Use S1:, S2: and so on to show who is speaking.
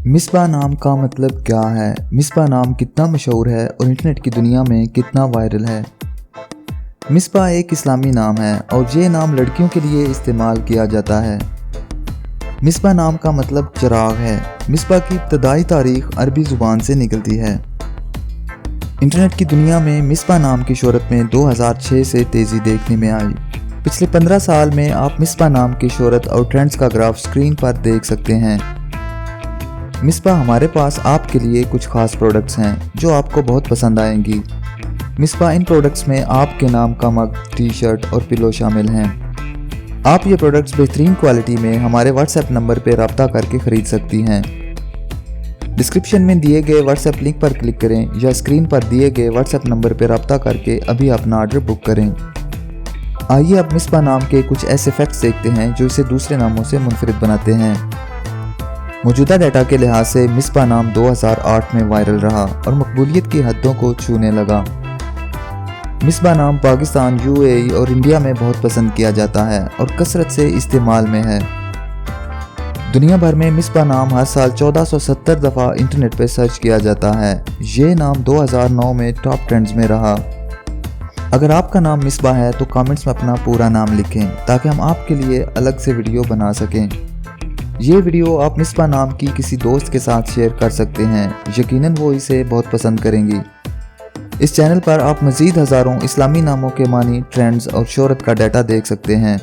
S1: मिसबा नाम का मतलब क्या है? मिसबा नाम कितना मशहूर है और इंटरनेट की दुनिया में कितना वायरल है? मिसबा एक इस्लामी नाम है और ये नाम लड़कियों के लिए इस्तेमाल किया जाता है। मिसबा नाम का मतलब चिराग है। मिसबा की इब्तदाई तारीख अरबी ज़ुबान से निकलती है। इंटरनेट की दुनिया में मिसबा नाम की शोहरत में 2006 से तेज़ी देखने में आई। पिछले 15 साल में आप मिसबा नाम की शोहरत और ट्रेंड्स का ग्राफ स्क्रीन पर देख सकते हैं। मिसबा हमारे पास आपके लिए कुछ खास प्रोडक्ट्स हैं जो आपको बहुत पसंद आएंगी। मिसबा इन प्रोडक्ट्स में आपके नाम का मग, टी शर्ट और पिलो शामिल हैं। आप ये प्रोडक्ट्स बेहतरीन क्वालिटी में हमारे व्हाट्सएप नंबर पर रब्ता करके ख़रीद सकती हैं। डिस्क्रिप्शन में दिए गए व्हाट्सएप लिंक पर क्लिक करें या स्क्रीन पर दिए गए व्हाट्सएप नंबर पर रब्ता करके अभी अपना ऑर्डर बुक करें। आइए अब मिसबा नाम के कुछ ऐसे फैक्ट्स देखते हैं जो इसे दूसरे नामों से मुनफरिद बनाते हैं। मौजूदा डाटा के लिहाज से मिसबा नाम 2008 में वायरल रहा और मकबूलियत की हदों को छूने लगा। मिसबा नाम पाकिस्तान, यूएई और इंडिया में बहुत पसंद किया जाता है और कसरत से इस्तेमाल में है। दुनिया भर में मिसबा नाम हर साल 1470 दफ़ा इंटरनेट पर सर्च किया जाता है। ये नाम 2009 में टॉप ट्रेंड्स में रहा। अगर आपका नाम मिसबा है तो कमेंट्स में अपना पूरा नाम लिखें ताकि हम आपके लिए अलग से वीडियो बना सकें। ये वीडियो आप मिसबा नाम की किसी दोस्त के साथ शेयर कर सकते हैं, यकीनन वो इसे बहुत पसंद करेंगी। इस चैनल पर आप मज़ीद हज़ारों इस्लामी नामों के मानी, ट्रेंड्स और शोहरत का डाटा देख सकते हैं।